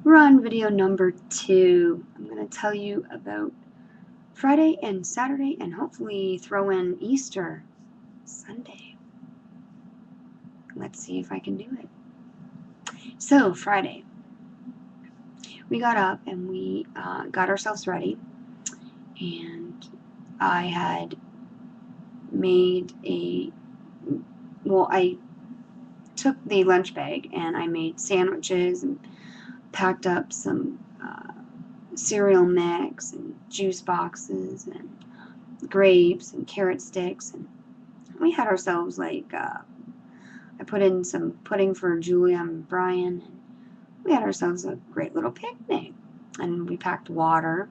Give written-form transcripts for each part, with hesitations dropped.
We're on video number 2. I'm going to tell you about Friday and Saturday and hopefully throw in Easter Sunday. Let's see if I can do it. So, Friday, we got up and we got ourselves ready, and I had made I took the lunch bag and I made sandwiches and packed up some cereal mix and juice boxes and grapes and carrot sticks, and we had ourselves I put in some pudding for Julia and Brian, and we had ourselves a great little picnic, and we packed water.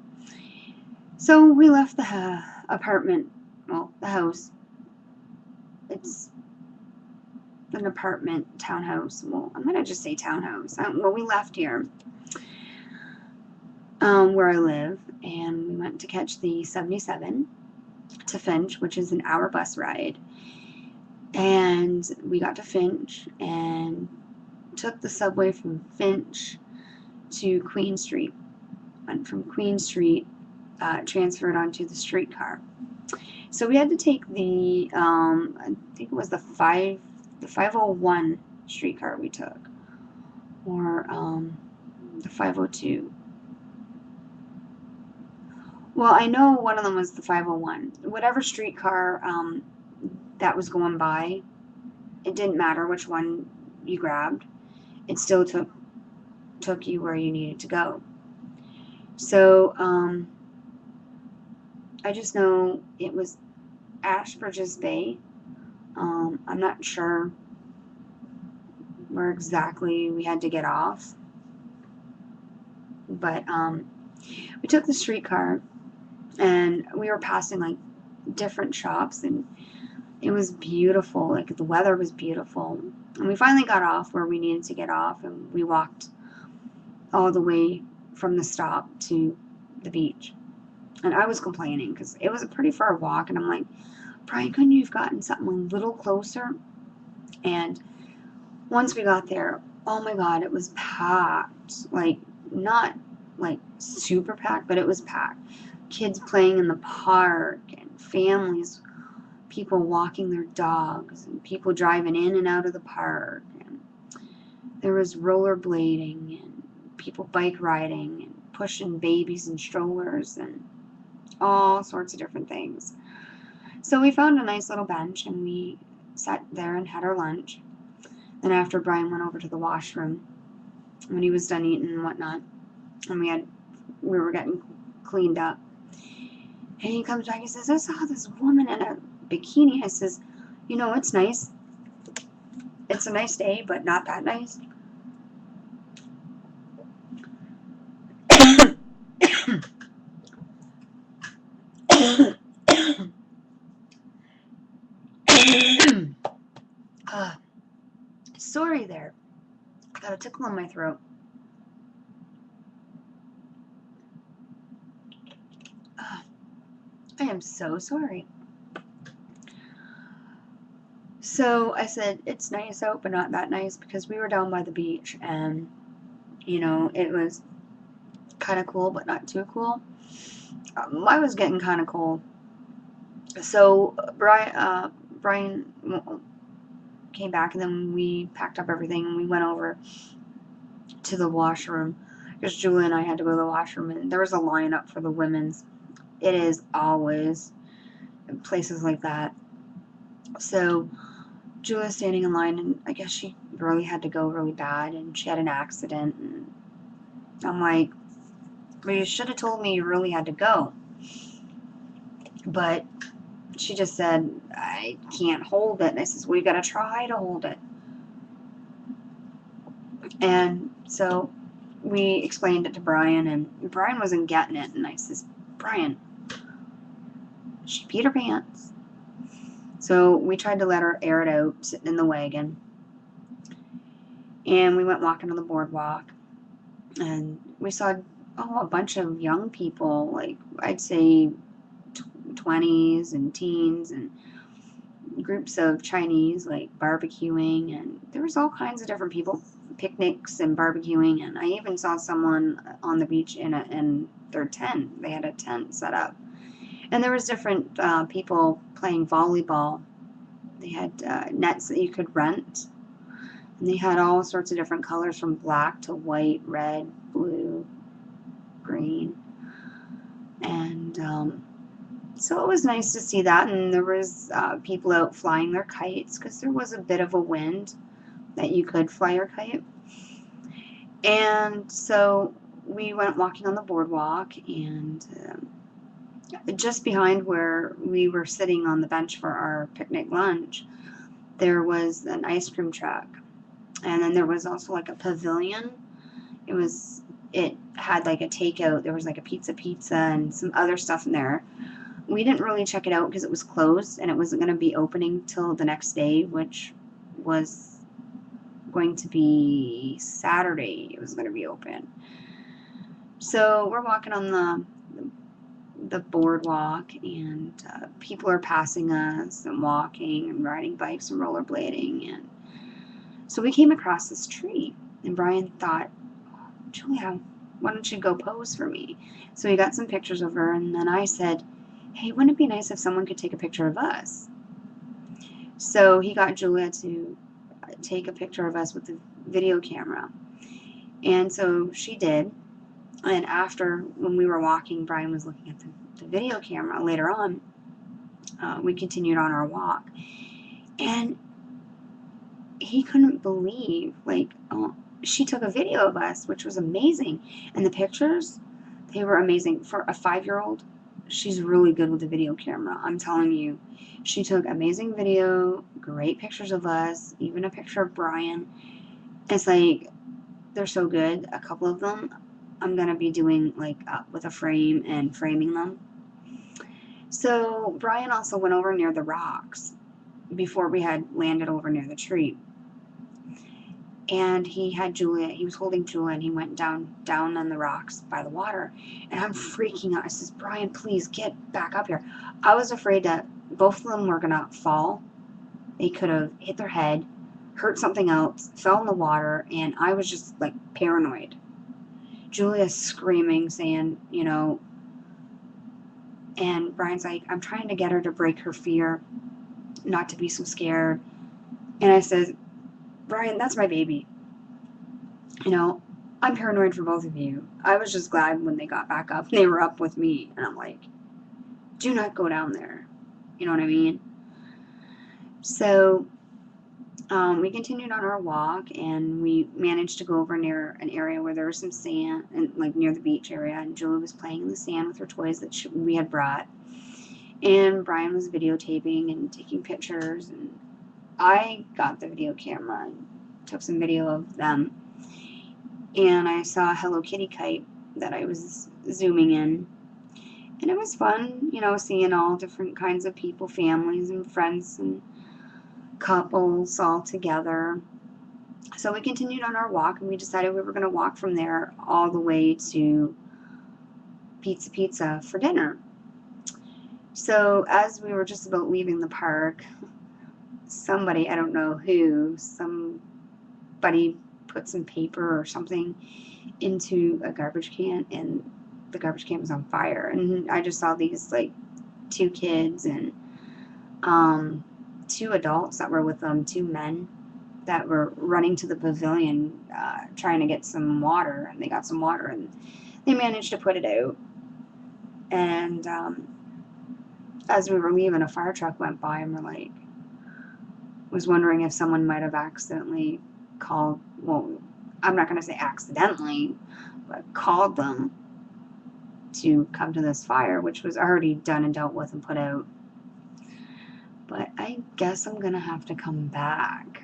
So we left the apartment, well, the house. It's an apartment townhouse. Well, I'm gonna just say townhouse. Well, we left here, where I live, and we went to catch the 77 to Finch, which is an hour bus ride. And we got to Finch and took the subway from Finch to Queen Street. Went from Queen Street, transferred onto the streetcar. So we had to take the, I think it was the 501 streetcar we took, or the 502. Well, I know one of them was the 501. Whatever streetcar that was going by, it didn't matter which one you grabbed. It still took you where you needed to go. So I just know it was Ashbridges Bay. I'm not sure where exactly we had to get off, but we took the streetcar and we were passing like different shops, and it was beautiful. Like, the weather was beautiful, and we finally got off where we needed to get off, and we walked all the way from the stop to the beach. And I was complaining because it was a pretty far walk, and I'm like, Brian, couldn't you have gotten something a little closer? And once we got there, oh my god, it was packed. Like, not like super packed, but it was packed. Kids playing in the park, and families, people walking their dogs, and people driving in and out of the park. And there was rollerblading and people bike riding and pushing babies in strollers and all sorts of different things. So we found a nice little bench and we sat there and had our lunch. And after, Brian went over to the washroom when he was done eating and whatnot, and we were getting cleaned up. And he comes back, he says, I saw this woman in a bikini. I says, it's nice. It's a nice day, but not that nice. Sorry there. I got a tickle in my throat. I am so sorry. So I said, it's nice out, but not that nice, because we were down by the beach, and, it was kind of cool, but not too cool. I was getting kind of cold. So Brian came back, and then we packed up everything, and we went over to the washroom, because Julia and I had to go to the washroom, and there was a line up for the women's. It is always in places like that. So Julia's standing in line, and I guess she really had to go really bad, and she had an accident, and I'm like, well, you should have told me you really had to go. But she just said, I can't hold it. And I says, well, you got to try to hold it. And so we explained it to Brian, and Brian wasn't getting it. And I says, Brian, she peed her pants. So we tried to let her air it out, sitting in the wagon. And we went walking on the boardwalk, and we saw a bunch of young people, like I'd say 20s and teens, and groups of Chinese, like barbecuing, and there was all kinds of different people picnics and barbecuing, and I even saw someone on the beach in their tent. They had a tent set up, and there was different people playing volleyball. They had nets that you could rent, and they had all sorts of different colors from black to white, red, blue, green, and so it was nice to see that. And there was people out flying their kites because there was a bit of a wind that you could fly your kite. And so we went walking on the boardwalk, and just behind where we were sitting on the bench for our picnic lunch, there was an ice cream truck. And then there was also like a pavilion. It had like a takeout. There was like a pizza and some other stuff in there. We didn't really check it out because it was closed and it wasn't going to be opening till the next day, which was going to be Saturday. It was going to be open. So we're walking on the boardwalk, and people are passing us and walking and riding bikes and rollerblading. And so we came across this tree, and Brian thought, Julia, why don't you go pose for me? So he got some pictures of her, and then I said, hey, wouldn't it be nice if someone could take a picture of us? So he got Julia to take a picture of us with the video camera. And so she did. And after, when we were walking, Brian was looking at the video camera. Later on, we continued on our walk. And he couldn't believe, she took a video of us, which was amazing. And the pictures, they were amazing. For a 5-year-old, she's really good with the video camera. I'm telling you. She took amazing video, great pictures of us, even a picture of Brian. It's like, they're so good. A couple of them I'm going to be doing with a frame and framing them. So Brian also went over near the rocks before we had landed over near the tree. And he was holding Julia, and he went down on the rocks by the water. And I'm freaking out. I says, Brian, please get back up here. I was afraid that both of them were going to fall. They could have hit their head, hurt something else, fell in the water, and I was just paranoid. Julia's screaming, saying, and Brian's like, I'm trying to get her to break her fear, not to be so scared. And I said, Brian, that's my baby. I'm paranoid for both of you. I was just glad when they got back up and they were up with me. And I'm like, do not go down there. You know what I mean? So we continued on our walk, and we managed to go over near an area where there was some sand, and near the beach area, and Julia was playing in the sand with her toys that we had brought, and Brian was videotaping and taking pictures, and I got the video camera and took some video of them, and I saw a Hello Kitty kite that I was zooming in, and it was fun, seeing all different kinds of people, families and friends and couples all together. So we continued on our walk, and we decided we were going to walk from there all the way to Pizza for dinner. So as we were just about leaving the park, somebody, I don't know who, somebody put some paper or something into a garbage can, and the garbage can was on fire. And I just saw these 2 kids and 2 adults that were with them, 2 men that were running to the pavilion trying to get some water, and they got some water, and they managed to put it out. And as we were leaving, a fire truck went by, and was wondering if someone might have accidentally called, well, I'm not going to say accidentally, but called them to come to this fire, which was already done and dealt with and put out. But I guess I'm going to have to come back.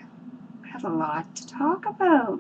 I have a lot to talk about.